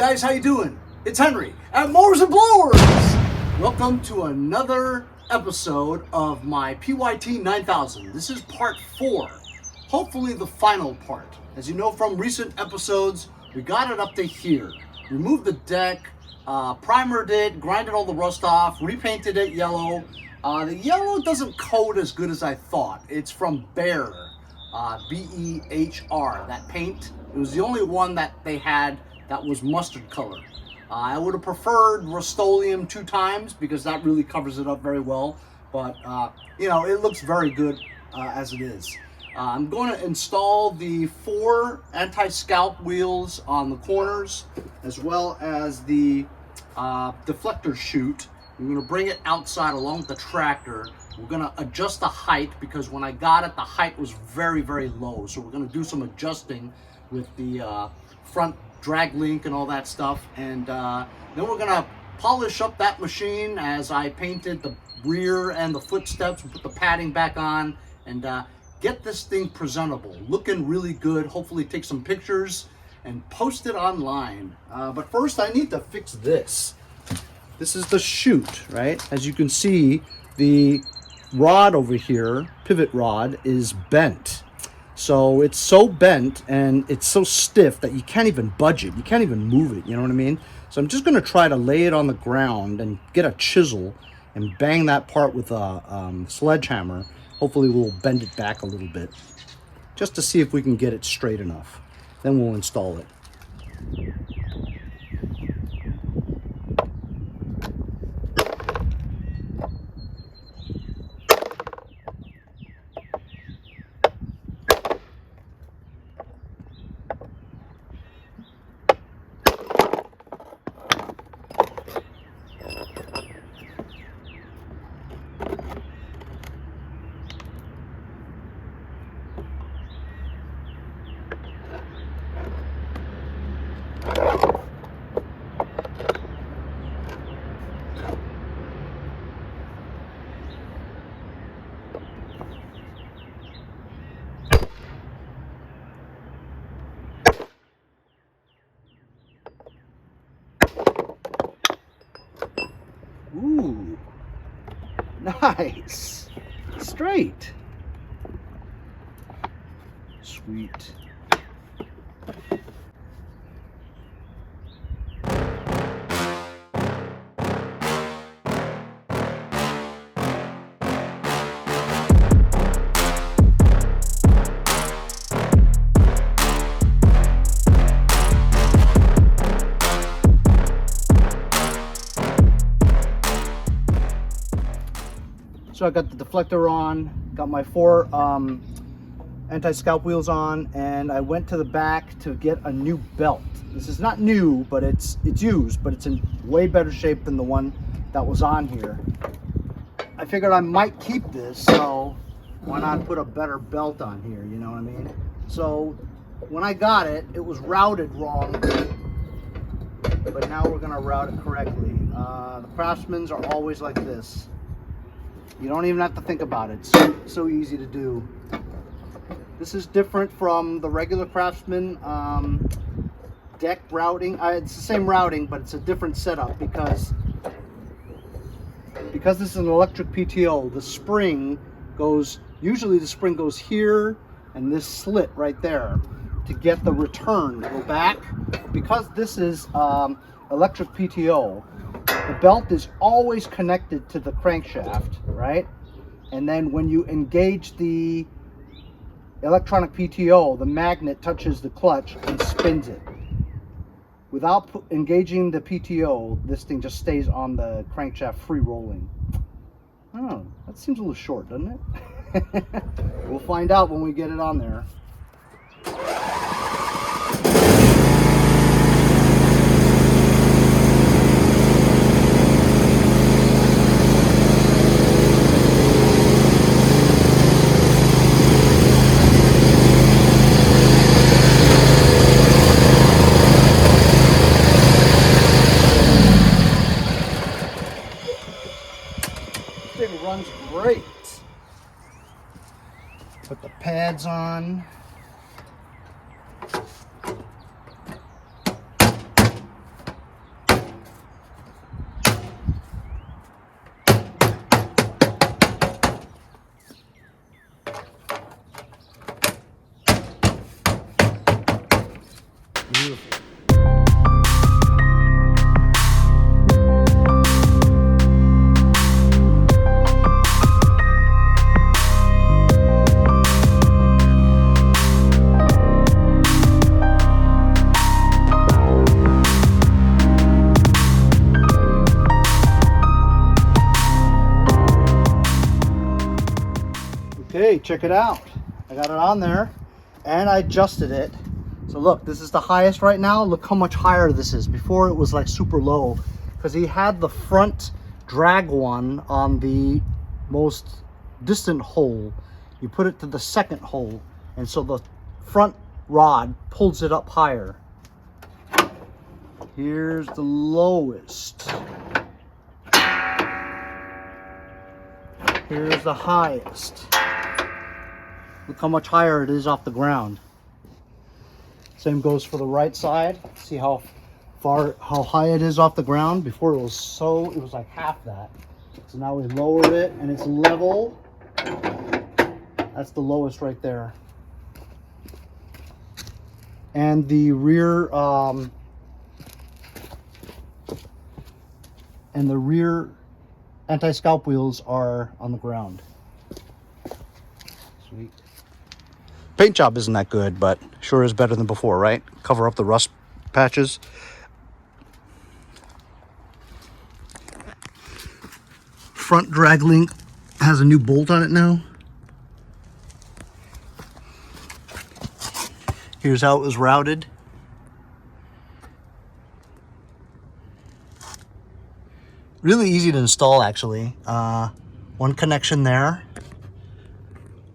guys, how you doing? It's Henry at Mowers and Blowers. Welcome to another episode of my PYT9000. This is part 4, hopefully the final part. As you know from recent episodes, we got it up to here. Removed the deck, primered it, grinded all the rust off, repainted it yellow. The yellow doesn't coat as good as I thought. It's from Behr, B-E-H-R, that paint. It was the only one that they had that was mustard color. I would have preferred Rust-Oleum 2 times because that really covers it up very well. But, you know, it looks very good as it is. I'm going to install the 4 anti-scalp wheels on the corners, as well as the deflector chute. I'm going to bring it outside along with the tractor. We're going to adjust the height because when I got it, the height was very, very low. So we're going to do some adjusting with the front drag link and all that stuff. And then we're going to polish up that machine as I painted the rear and the footsteps and put the padding back on and get this thing presentable, looking really good. Hopefully take some pictures and post it online. But first I need to fix this. This is the chute, right? As you can see, the rod over here, pivot rod, is bent. So it's so bent and it's so stiff that you can't even budge it. You can't even move it, you know what I mean? So I'm just gonna try to lay it on the ground and get a chisel and bang that part with a sledgehammer. Hopefully we'll bend it back a little bit just to see if we can get it straight enough. Then we'll install it. Ooh, nice, straight, sweet. So I got the deflector on, got my 4 anti-scalp wheels on, and I went to the back to get a new belt. This is not new, but it's used, but it's in way better shape than the one that was on here. I figured I might keep this, so why not put a better belt on here, you know what I mean? So when I got it, it was routed wrong, but now we're gonna route it correctly. The Craftsmans are always like this. You don't even have to think about it. It's so easy to do. This is different from the regular Craftsman deck routing. It's the same routing, but it's a different setup because this is an electric PTO. The spring goes, usually the spring goes here and this slit right there to get the return to go back. Because this is electric PTO, the belt is always connected to the crankshaft, right? And then when you engage the electronic PTO, the magnet touches the clutch and spins it. Without engaging the PTO, this thing just stays on the crankshaft free rolling. I don't know, that seems a little short, doesn't it? We'll find out when we get it on there. Thing runs great. Put the pads on. Beautiful. Okay, check it out. I got it on there and I adjusted it. So look, this is the highest right now. Look how much higher this is. Before it was like super low because he had the front drag one on the most distant hole. You put it to the second hole, and so the front rod pulls it up higher. Here's the lowest. Here's the highest. Look how much higher it is off the ground. Same goes for the right side. See how high it is off the ground? Before it was like half that. So now we lowered it and it's level. That's the lowest right there. And the rear anti-scalp wheels are on the ground. Sweet. Paint job isn't that good, but sure is better than before, right? Cover up the rust patches. Front drag link has a new bolt on it now. Here's how it was routed. Really easy to install, actually. One connection there.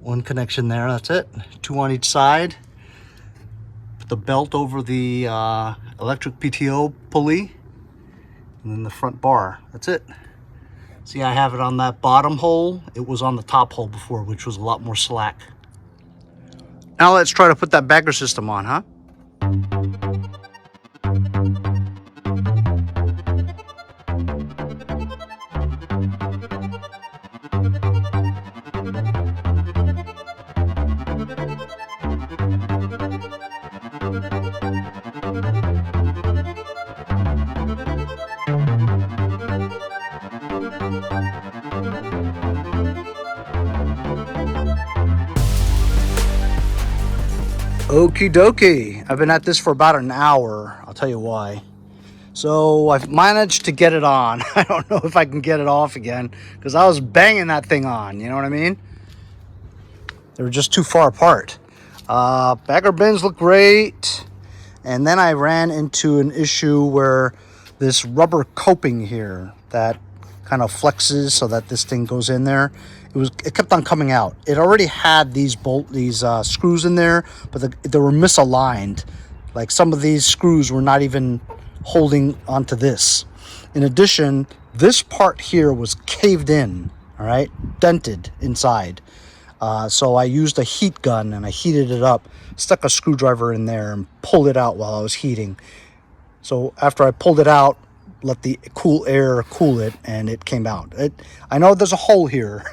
One connection there, that's it. Two on each side. Put the belt over the electric PTO pulley. And then the front bar, that's it. See, I have it on that bottom hole. It was on the top hole before, which was a lot more slack. Now let's try to put that bagger system on, huh? Okie dokie. I've been at this for about an hour. I'll tell you why. So I've managed to get it on. I don't know if I can get it off again because I was banging that thing on. You know what I mean? They were just too far apart. Bagger bins look great. And then I ran into an issue where this rubber coping here that kind of flexes so that this thing goes in there. It kept on coming out. It already had these screws in there, but they were misaligned. Like some of these screws were not even holding onto this. In addition, this part here was caved in, all right, dented inside. So I used a heat gun and I heated it up, stuck a screwdriver in there and pulled it out while I was heating. So after I pulled it out, let the cool air cool it, and it came out. I know there's a hole here,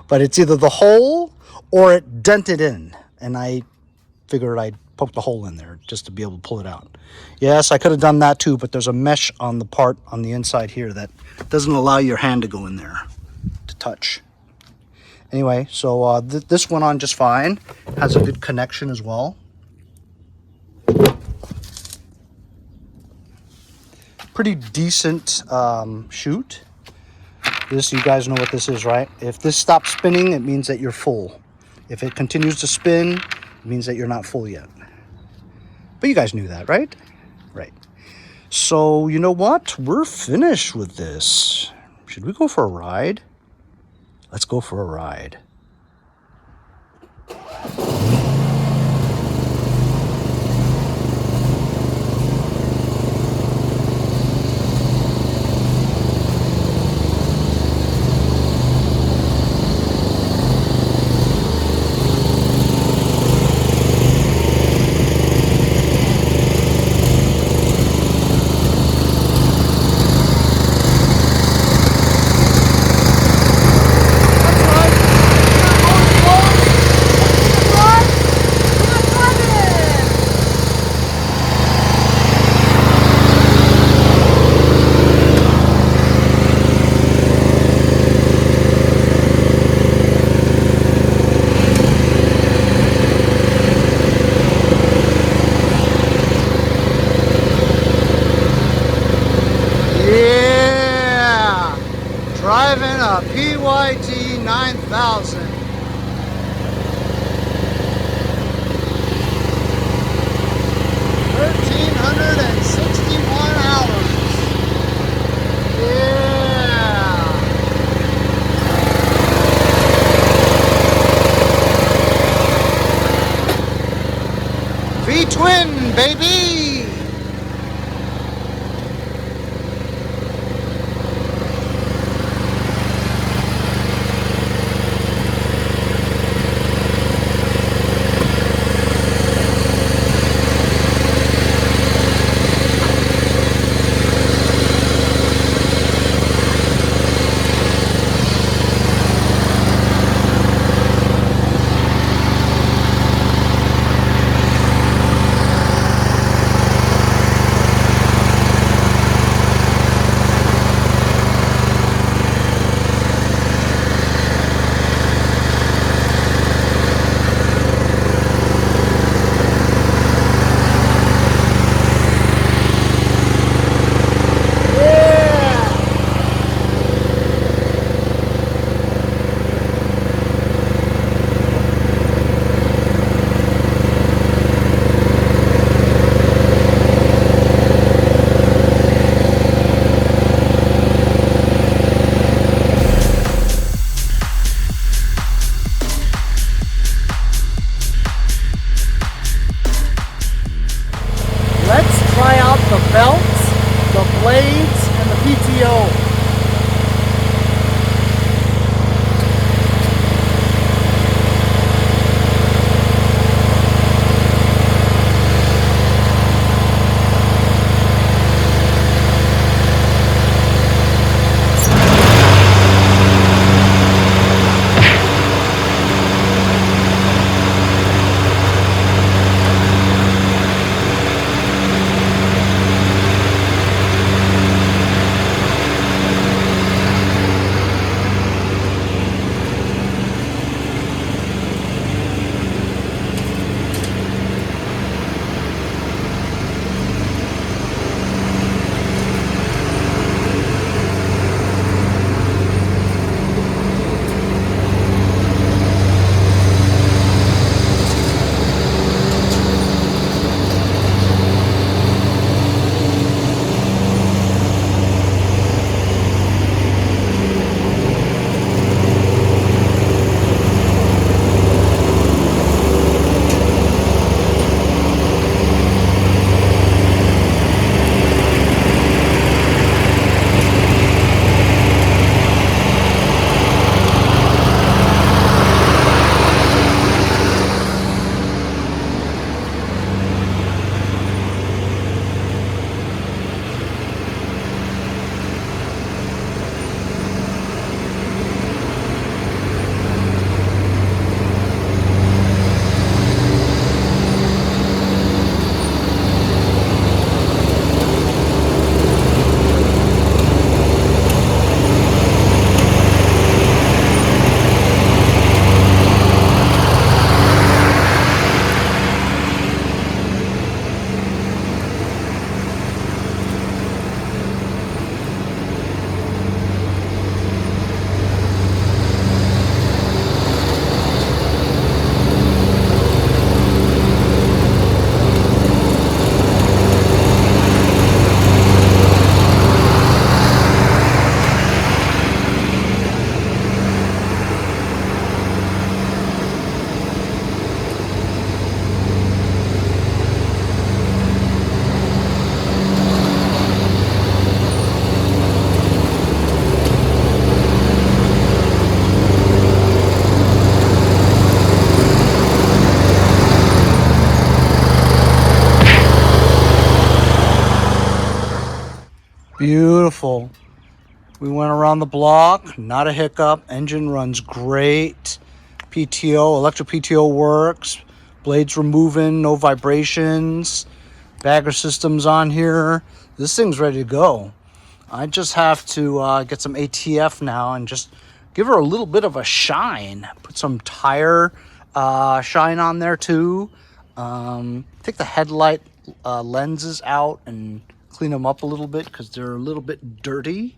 but it's either the hole or it dented in, and I figured I'd poke the hole in there just to be able to pull it out. Yes, I could have done that too, but there's a mesh on the part on the inside here that doesn't allow your hand to go in there to touch. Anyway, so this went on just fine. Has a good connection as well. Pretty decent shoot. This, you guys know what this is, right? If this stops spinning, it means that you're full. If it continues to spin, it means that you're not full yet. But you guys knew that, right? Right. So, you know what? We're finished with this. Should we go for a ride? Let's go for a ride. Yeah, Pyt9000. 1,361 hours. Yeah. V-twin, baby. Let's try out the belts, the blades, and the PTO. Beautiful. We went around the block, not a hiccup. Engine runs great. PTO, electric PTO works. Blades removing, no vibrations. Bagger system's on here. This thing's ready to go. I just have to get some ATF now and just give her a little bit of a shine. Put some tire shine on there too. Take the headlight lenses out and clean them up a little bit because they're a little bit dirty.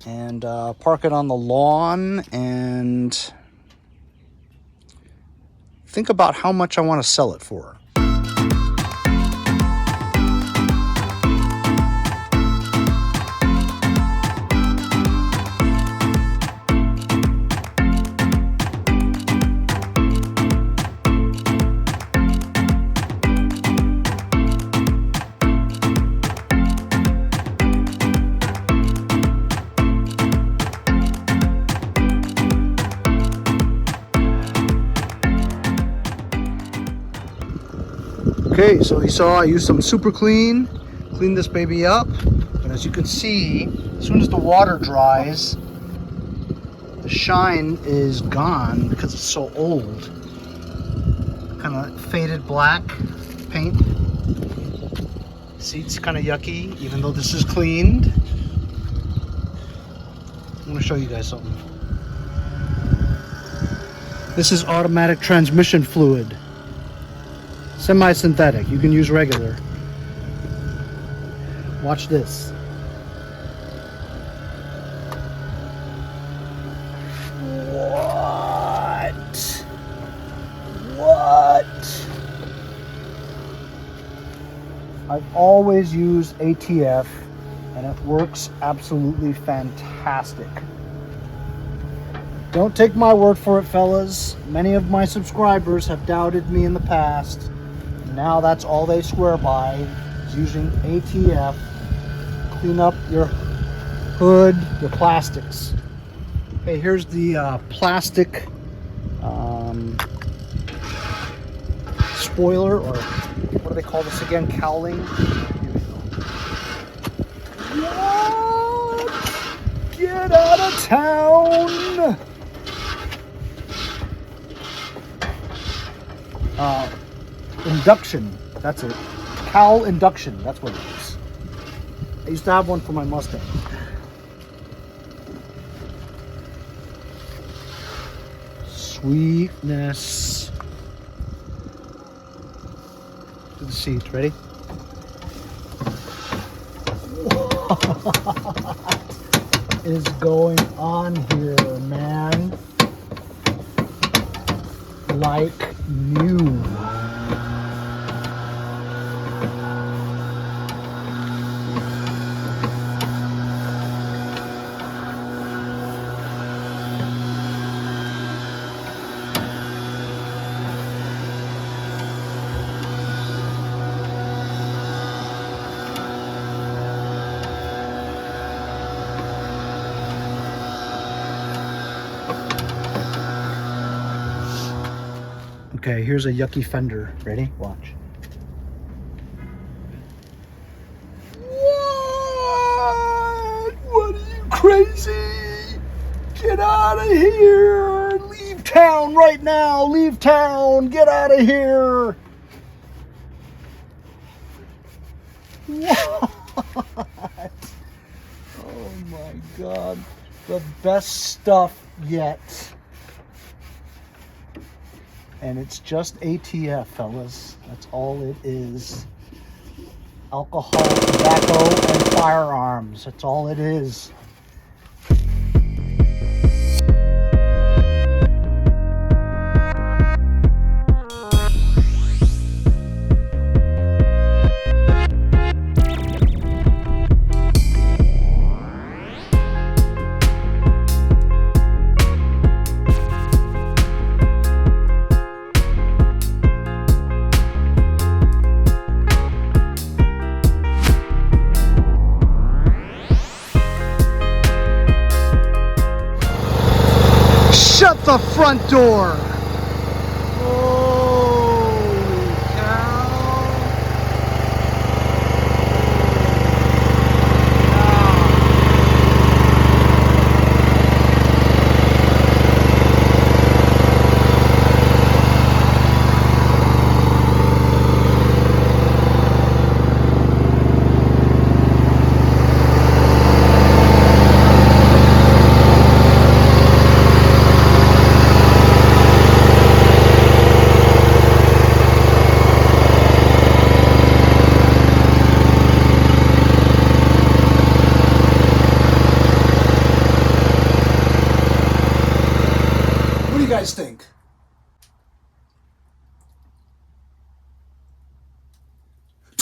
and park it on the lawn and think about how much I want to sell it for. Okay, so you saw I used some super clean, cleaned this baby up, and as you can see, as soon as the water dries, the shine is gone because it's so old. Kind of faded black paint. See, it's kind of yucky, even though this is cleaned. I'm going to show you guys something. This is automatic transmission fluid. Semi-synthetic. You can use regular. Watch this. What? I've always used ATF and it works absolutely fantastic. Don't take my word for it, fellas. Many of my subscribers have doubted me in the past. Now that's all they swear by, is using ATF. Clean up your hood, your plastics. Okay, here's the plastic spoiler, or what do they call this again? Cowling. What? Get out of town! Induction, that's it. Cowl induction, that's what it is. I used to have one for my Mustang. Sweetness. To the seat, ready? What is going on here, man? Like new. Okay, here's a yucky fender. Ready? Watch. What? What are you, crazy? Get out of here! Leave town right now! Leave town! Get out of here! What? Oh my God. The best stuff yet. And it's just ATF, fellas. That's all it is. Alcohol, tobacco, and firearms. That's all it is. Shut the front door! Holy cow!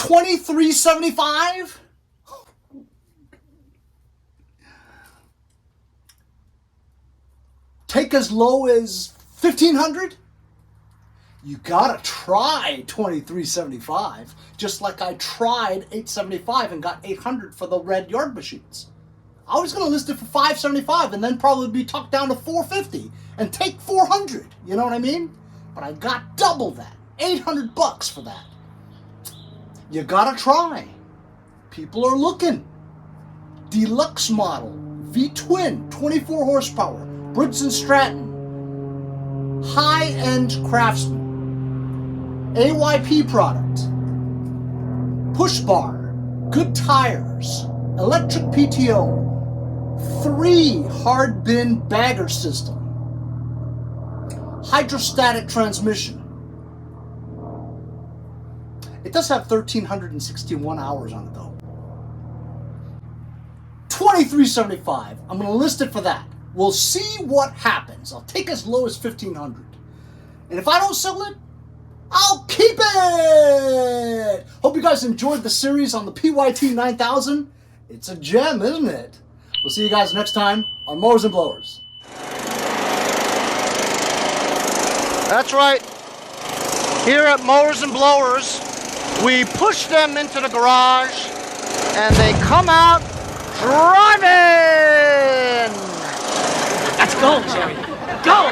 $23.75? Take as low as $1,500? You gotta try $23.75, just like I tried $8.75 and got $800 for the red yard machines. I was gonna list it for $5.75 and then probably be tucked down to $4.50 and take $400. You know what I mean? But I got double that, $800 for that. You gotta try. People are looking. Deluxe model, V-twin, 24 horsepower, Briggs & Stratton, high-end Craftsman. AYP product, push bar, good tires, electric PTO, 3 hard bin bagger system, hydrostatic transmission. It does have 1,361 hours on it though. $23.75. I'm going to list it for that. We'll see what happens. I'll take as low as $1,500. And if I don't sell it, I'll keep it! Hope you guys enjoyed the series on the Pyt9000. It's a gem, isn't it? We'll see you guys next time on Mowers and Blowers. That's right. Here at Mowers and Blowers, we push them into the garage and they come out driving! Let's go, Jerry. Go!